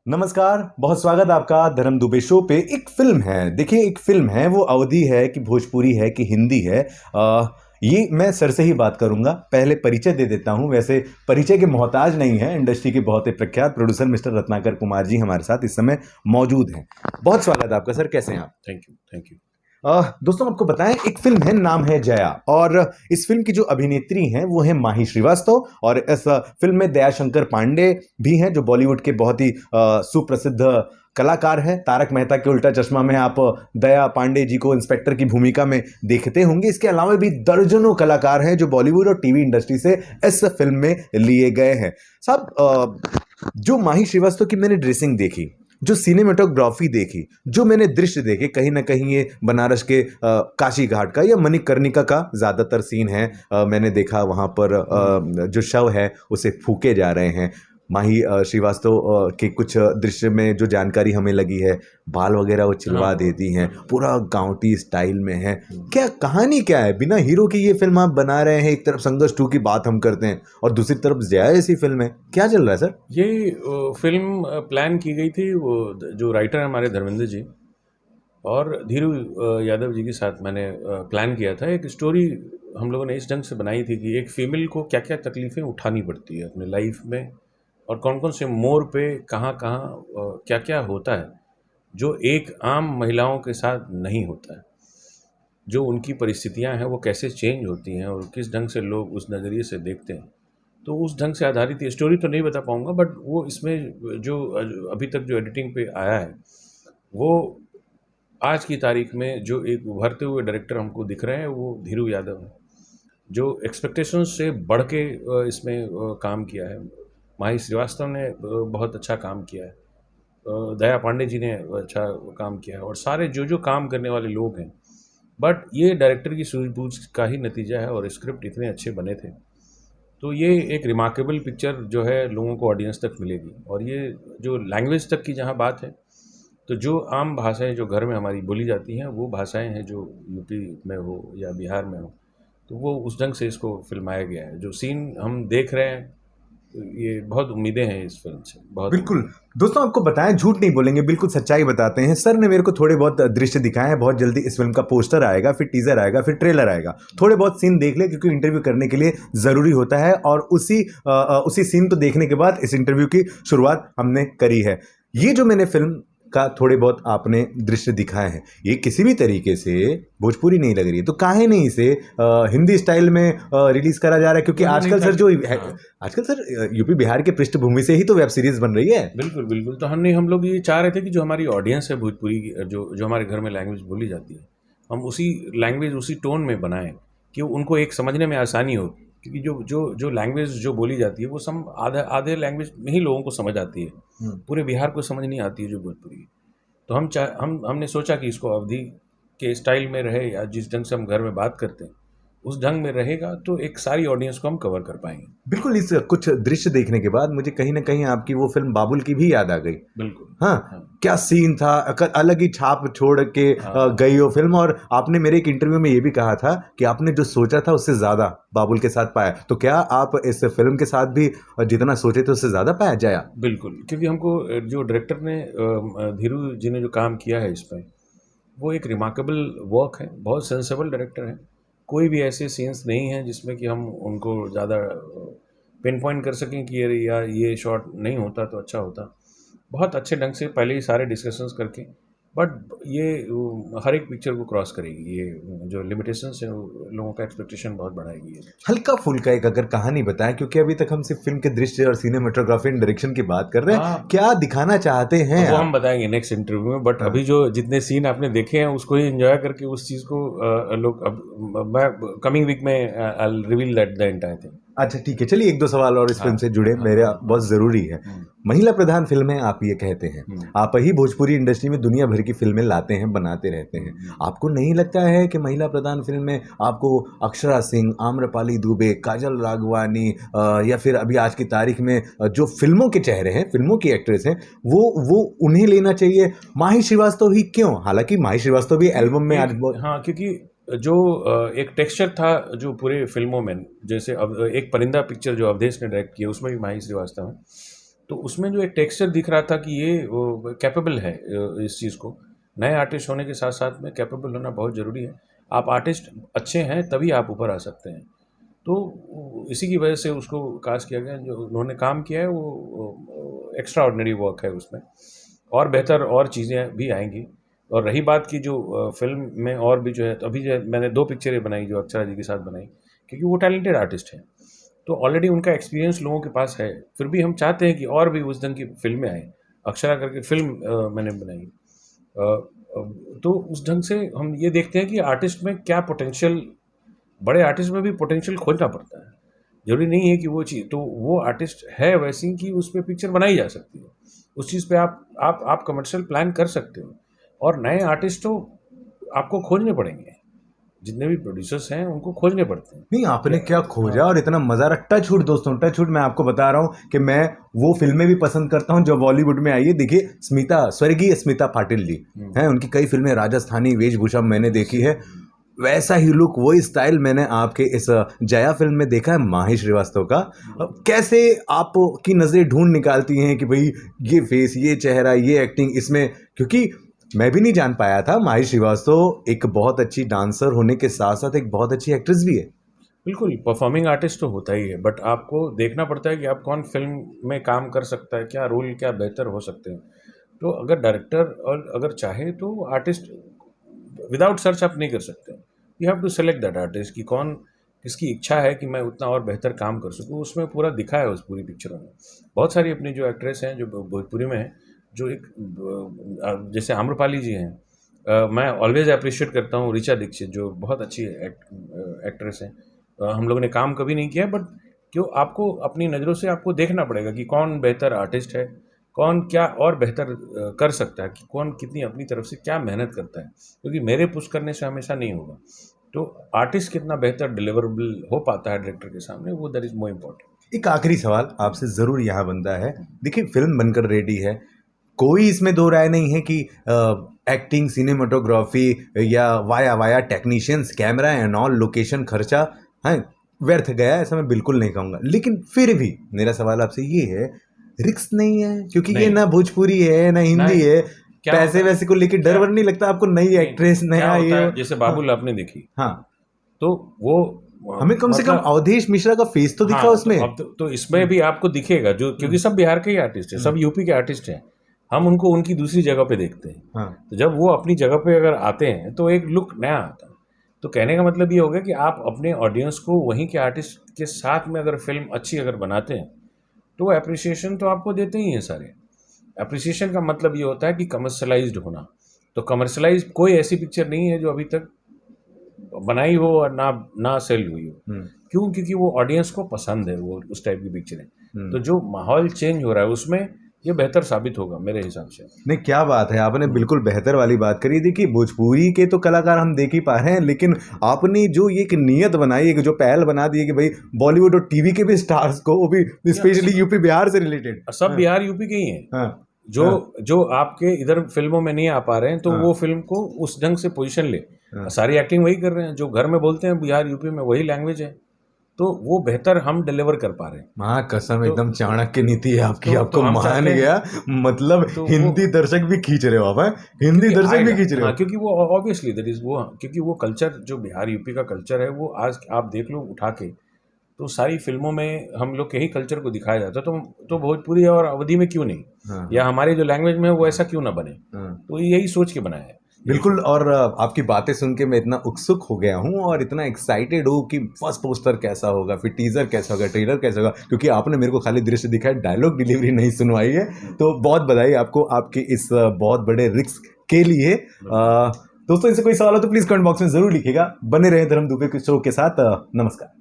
नमस्कार, बहुत स्वागत आपका धर्म दुबे शो पे। एक फिल्म है, देखिए एक फिल्म है, वो अवधी है कि भोजपुरी है कि हिंदी है। ये मैं सर से ही बात करूंगा। पहले परिचय दे देता हूं। वैसे परिचय के मोहताज नहीं है, इंडस्ट्री के बहुत ही प्रख्यात प्रोड्यूसर मिस्टर रत्नाकर कुमार जी हमारे साथ इस समय मौजूद हैं। बहुत स्वागत आपका सर, कैसे हैं आप? Thank you thank you. दोस्तों आपको बताएं, एक फिल्म है, नाम है जया, और इस फिल्म की जो अभिनेत्री हैं वो है माही श्रीवास्तव, और इस फिल्म में दयाशंकर पांडे भी हैं जो बॉलीवुड के बहुत ही सुप्रसिद्ध कलाकार हैं। तारक मेहता के उल्टा चश्मा में आप दया पांडे जी को इंस्पेक्टर की भूमिका में देखते होंगे। इसके अलावा भी दर्जनों कलाकार हैं जो बॉलीवुड और टीवी इंडस्ट्री से इस फिल्म में लिए गए हैं। साहब, जो माही श्रीवास्तव की मैंने ड्रेसिंग देखी, जो सिनेमेटोग्राफी देखी, जो मैंने दृश्य देखे, कहीं ना कहीं ये बनारस के काशी घाट का या मणिकर्णिका का ज़्यादातर सीन है। मैंने देखा वहाँ पर जो शव है उसे फूके जा रहे हैं। माही श्रीवास्तव के कुछ दृश्य में जो जानकारी हमें लगी है, बाल वगैरह वो छिलवा देती हैं, पूरा गांवटी स्टाइल में है। क्या कहानी क्या है? बिना हीरो की ये फिल्म आप बना रहे हैं। एक तरफ संघर्ष 2 की बात हम करते हैं और दूसरी तरफ जया ऐसी फिल्म है, क्या चल रहा है सर? ये फिल्म प्लान की गई थी, वो जो राइटर हैं हमारे धर्मेंद्र जी और धीरू यादव जी के साथ मैंने प्लान किया था। एक स्टोरी हम लोगों ने इस ढंग से बनाई थी कि एक फीमेल को क्या क्या तकलीफ़ें उठानी पड़ती है अपने लाइफ में, और कौन कौन से मोड़ पे कहाँ कहाँ क्या क्या होता है जो एक आम महिलाओं के साथ नहीं होता है, जो उनकी परिस्थितियां हैं वो कैसे चेंज होती हैं और किस ढंग से लोग उस नज़रिए से देखते हैं। तो उस ढंग से आधारित ये स्टोरी तो नहीं बता पाऊँगा, बट वो इसमें जो अभी तक जो एडिटिंग पे आया है, वो आज की तारीख में जो एक उभरते हुए डायरेक्टर हमको दिख रहे हैं वो धीरू यादव हैं, जो एक्सपेक्टेशंस से बढ़ के इसमें काम किया है। माही श्रीवास्तव ने बहुत अच्छा काम किया है, दया पांडे जी ने अच्छा काम किया है, और सारे जो जो काम करने वाले लोग हैं। बट ये डायरेक्टर की सूझबूझ का ही नतीजा है, और स्क्रिप्ट इतने अच्छे बने थे, तो ये एक रिमार्केबल पिक्चर जो है लोगों को ऑडियंस तक मिलेगी। और ये जो लैंग्वेज तक की जहाँ बात है, तो जो आम भाषाएं जो घर में हमारी बोली जाती हैं वो भाषाएं हैं जो यूपी में हो या बिहार में हो, तो वो उस ढंग से इसको फिल्माया गया है। जो सीन हम देख रहे हैं, तो ये बहुत उम्मीदें हैं इस फिल्म से, बहुत बिल्कुल उम्मीदें। दोस्तों, आपको बताएं, झूठ नहीं बोलेंगे, बिल्कुल सच्चाई बताते हैं। सर ने मेरे को थोड़े बहुत दृश्य दिखाए हैं। बहुत जल्दी इस फिल्म का पोस्टर आएगा, फिर टीजर आएगा, फिर ट्रेलर आएगा। थोड़े बहुत सीन देख ले, क्योंकि इंटरव्यू करने के लिए ज़रूरी होता है, और उसी सीन को देखने के बाद इस इंटरव्यू की शुरुआत हमने करी है। ये जो मैंने फिल्म का थोड़े बहुत आपने दृश्य दिखाए हैं, ये किसी भी तरीके से भोजपुरी नहीं लग रही है, तो काहे नहीं इसे हिंदी स्टाइल में रिलीज करा जा रहा है? क्योंकि आजकल सर जो आजकल सर यूपी बिहार के पृष्ठभूमि से ही तो वेब सीरीज बन रही है। बिल्कुल बिल्कुल। तो हम लोग ये चाह रहे थे कि जो हमारी ऑडियंस है भोजपुरी की, जो हमारे घर में लैंग्वेज बोली जाती है, हम उसी लैंग्वेज उसी टोन में बनाएं कि उनको एक समझने में आसानी हो। क्योंकि जो जो जो लैंग्वेज जो बोली जाती है वो आधे आधे लैंग्वेज में ही लोगों को समझ आती है, पूरे बिहार को समझ नहीं आती है जो भोजपुरी। तो हमने सोचा कि इसको अवधि के स्टाइल में रहे, या जिस ढंग से हम घर में बात करते हैं उस ढंग में रहेगा, तो एक सारी ऑडियंस को हम कवर कर पाएंगे। बिल्कुल, इस कुछ दृश्य देखने के बाद मुझे कहीं ना कहीं आपकी वो फिल्म बाबुल की भी याद आ गई। बिल्कुल। हाँ, क्या सीन था, अलग ही छाप छोड़ के गई हो फिल्म। और आपने मेरे एक इंटरव्यू में ये भी कहा था कि आपने जो सोचा था उससे ज्यादा बाबुल के साथ पाया। तो क्या आप इस फिल्म के साथ भी जितना सोचे थे उससे ज्यादा पाया जाया? बिल्कुल, क्योंकि हमको जो डायरेक्टर ने धीरू जी ने जो काम किया है इस पर, वो एक रिमार्केबल वर्क है। बहुत सेंसेबल डायरेक्टर है। कोई भी ऐसे सीन्स नहीं हैं जिसमें कि हम उनको ज़्यादा पिन पॉइंट कर सकें कि ये शॉट नहीं होता तो अच्छा होता। बहुत अच्छे ढंग से पहले ही सारे डिस्कशंस करके, बट ये हर एक पिक्चर को क्रॉस करेगी। ये जो लिमिटेशंस है लोगों का एक्सपेक्टेशन बहुत बढ़ाएगी ये। हल्का फुल्का एक अगर कहानी बताएं, क्योंकि अभी तक हम सिर्फ फिल्म के दृश्य और सिनेमेटोग्राफी एंड डायरेक्शन की बात कर रहे हैं। क्या दिखाना चाहते हैं वो आप? हम बताएंगे नेक्स्ट इंटरव्यू में, बट अभी जो जितने सीन आपने देखे हैं उसको ही एंजॉय करके उस चीज़ को लोग, अब मैं कमिंग वीक में I will reveal that the entire thing. अच्छा ठीक है, चलिए एक दो सवाल और इस फिल्म से जुड़े, मेरा बहुत ज़रूरी है। महिला प्रधान फिल्में आप ये कहते हैं, आप ही भोजपुरी इंडस्ट्री में दुनिया भर की फिल्में लाते हैं, बनाते रहते हैं। आपको नहीं लगता है कि महिला प्रधान फिल्म में आपको अक्षरा सिंह, आम्रपाली दुबे, काजल राघवानी या फिर अभी आज की तारीख में जो फिल्मों के चेहरे हैं, फिल्मों की एक्ट्रेस हैं, वो उन्हें लेना चाहिए? माही श्रीवास्तव ही क्यों? हालांकि माही श्रीवास्तव भी एल्बम में आज हाँ, क्योंकि जो एक टेक्सचर था जो पूरे फिल्मों में, जैसे अब एक परिंदा पिक्चर जो अवधेश ने डायरेक्ट किया उसमें भी माही श्रीवास्तव है, तो उसमें जो एक टेक्सचर दिख रहा था कि ये कैपेबल है इस चीज़ को। नए आर्टिस्ट होने के साथ साथ में कैपेबल होना बहुत ज़रूरी है। आप आर्टिस्ट अच्छे हैं तभी आप ऊपर आ सकते हैं। तो इसी की वजह से उसको कास्ट किया गया। जो उन्होंने काम किया है वो एक्स्ट्रा ऑर्डिनरी वर्क है उसमें, और बेहतर और चीज़ें भी आएंगी। और रही बात की जो फिल्म में और भी जो है, तो अभी जो है मैंने 2 पिक्चरें बनाई जो अक्षरा जी के साथ बनाई, क्योंकि वो टैलेंटेड आर्टिस्ट हैं, तो ऑलरेडी उनका एक्सपीरियंस लोगों के पास है। फिर भी हम चाहते हैं कि और भी उस ढंग की फिल्में आएँ। अक्षरा करके फिल्म मैंने बनाई। तो उस ढंग से हम ये देखते हैं कि आर्टिस्ट में क्या पोटेंशियल, बड़े आर्टिस्ट में भी पोटेंशियल खोजना पड़ता है। ज़रूरी नहीं है कि वो चीज़, तो वो आर्टिस्ट है वैसी कि उस पे पिक्चर बनाई जा सकती है। उस चीज़ पे आप कमर्शियल प्लान कर सकते हो। और नए आर्टिस्ट तो आपको खोजने पड़ेंगे। जितने भी प्रोड्यूसर्स हैं उनको खोजने पड़ते हैं। नहीं, आपने क्या खोजा और इतना मजा रहा। टच वुड दोस्तों, टच वुड। मैं आपको बता रहा हूँ कि मैं वो फिल्में भी पसंद करता हूँ जो बॉलीवुड में आई है। देखिए, स्वर्गीय स्मिता पाटिल जी हैं, उनकी कई फिल्में, राजस्थानी वेशभूषा मैंने देखी है। वैसा ही लुक, वही स्टाइल मैंने आपके इस जया फिल्म में देखा है, माही श्रीवास्तव का। कैसे आपकी नजरें ढूंढ निकालती हैं कि भाई ये फेस, ये चेहरा, ये एक्टिंग इसमें, क्योंकि मैं भी नहीं जान पाया था माही श्रीवास्तव एक बहुत अच्छी डांसर होने के साथ साथ एक बहुत अच्छी एक्ट्रेस भी है। बिल्कुल, परफॉर्मिंग आर्टिस्ट तो होता ही है, बट आपको देखना पड़ता है कि आप कौन फिल्म में काम कर सकता है, क्या रोल क्या बेहतर हो सकते हैं। तो अगर डायरेक्टर और अगर चाहे तो आर्टिस्ट विदाउट सर्च आप नहीं कर सकते। You have to select that artist कि कौन, किसकी इच्छा है कि मैं उतना और बेहतर काम कर सकूँ। उसमें पूरा दिखा है उस पूरी पिक्चरों में। बहुत सारी अपनी जो एक्ट्रेस हैं जो भोजपुरी में हैं, जो एक जैसे आम्रपाली जी हैं, मैं ऑलवेज अप्रिशिएट करता हूँ ऋचा दीक्षित, जो बहुत अच्छी एक्ट्रेस हैं। हम लोगों ने काम कभी नहीं किया, बट क्यों, आपको अपनी नज़रों से आपको देखना पड़ेगा कि कौन बेहतर आर्टिस्ट है, कौन क्या और बेहतर कर सकता है, कि कौन कितनी अपनी तरफ से क्या मेहनत करता है। क्योंकि मेरे पुश करने से हमेशा नहीं होगा। तो आर्टिस्ट कितना बेहतर डिलीवरेबल हो पाता है डायरेक्टर के सामने, वो दैट इज़ मोर इम्पोर्टेंट। एक आखिरी सवाल आपसे जरूर यहाँ बनता है। देखिए, फिल्म बनकर रेडी है, कोई इसमें दो राय नहीं है कि एक्टिंग, सिनेमाटोग्राफी या via technicians, camera and all, location खर्चा है व्यर्थ गया, ऐसा मैं बिल्कुल नहीं कहूँगा। लेकिन फिर भी मेरा सवाल आपसे ये है, रिस्क नहीं है? क्योंकि ये ना भोजपुरी है ना हिंदी है, पैसे वैसे को लेके डर वर नहीं लगता आपको? नई एक्ट्रेस, नया ये, जैसे बाबुल आपने देखी, हाँ, तो वो हमें कम से कम अवधेश मिश्रा का फेस तो दिखा उसमें। तो इसमें भी आपको दिखेगा, जो क्योंकि सब बिहार के ही आर्टिस्ट हैं, सब यूपी के आर्टिस्ट हैं, हम उनको उनकी दूसरी जगह पे देखते हैं। तो जब वो अपनी जगह पे अगर आते हैं तो एक लुक नया आता है। तो कहने का मतलब ये होगा कि आप अपने ऑडियंस को वहीं के आर्टिस्ट के साथ में अगर फिल्म अच्छी अगर बनाते हैं तो वो अप्रिसिएशन तो आपको देते ही हैं सारे। अप्रिसिएशन का मतलब ये होता है कि कमर्शलाइज्ड होना। तो कमर्शलाइज कोई ऐसी पिक्चर नहीं है जो अभी तक बनाई हो और ना सेल हुई हो। क्यों? क्योंकि वो ऑडियंस को पसंद है वो उस टाइप की पिक्चरें। तो जो माहौल चेंज हो रहा है उसमें ये बेहतर साबित होगा मेरे हिसाब से। नहीं, क्या बात है, आपने बिल्कुल बेहतर वाली बात करी। देखिए, भोजपुरी के तो कलाकार हम देख ही पा रहे हैं, लेकिन आपने जो ये एक नियत बनाई, एक जो पहल बना दी है कि भाई बॉलीवुड और टीवी के भी स्टार्स को, वो भी स्पेशली यूपी बिहार से रिलेटेड, सब बिहार यूपी के ही हैं, जो आपके इधर फिल्मों में नहीं आ पा रहे हैं, तो वो फिल्म को उस ढंग से पोजीशन ले। सारी एक्टिंग वही कर रहे हैं, जो घर में बोलते हैं बिहार यूपी में वही लैंग्वेज है, तो वो बेहतर हम डिलीवर कर पा रहे हैं। माँ कसम, एकदम चाणक्य नीति है आपकी, आपको मान गया। मतलब हिंदी दर्शक भी खींच रहे हो आप, हिंदी दर्शक भी खींच रहे हो, क्योंकि वो ऑब्वियसली दैट इज वो, क्योंकि वो कल्चर जो बिहार यूपी का कल्चर है, वो आज आप देख लो उठा के, तो सारी फिल्मों में हम लोग के ही कल्चर को दिखाया जाता है। तो भोजपुरी और अवधी में क्यों नहीं, या हमारे जो लैंग्वेज में है वो ऐसा क्यों ना बने। तो यही सोच के बनाया है। बिल्कुल। और आपकी बातें सुन के मैं इतना उत्सुक हो गया हूँ और इतना एक्साइटेड हूँ कि फर्स्ट पोस्टर कैसा होगा, फिर टीजर कैसा होगा, ट्रेलर कैसा होगा, क्योंकि आपने मेरे को खाली दृश्य दिखाया, डायलॉग डिलीवरी नहीं सुनवाई है। तो बहुत बधाई आपको आपके इस बहुत बड़े रिस्क के लिए। दोस्तों, इनसे कोई सवाल हो तो प्लीज कमेंट बॉक्स में जरूर लिखिएगा। बने रहे धर्म दुबे के शो के साथ। नमस्कार।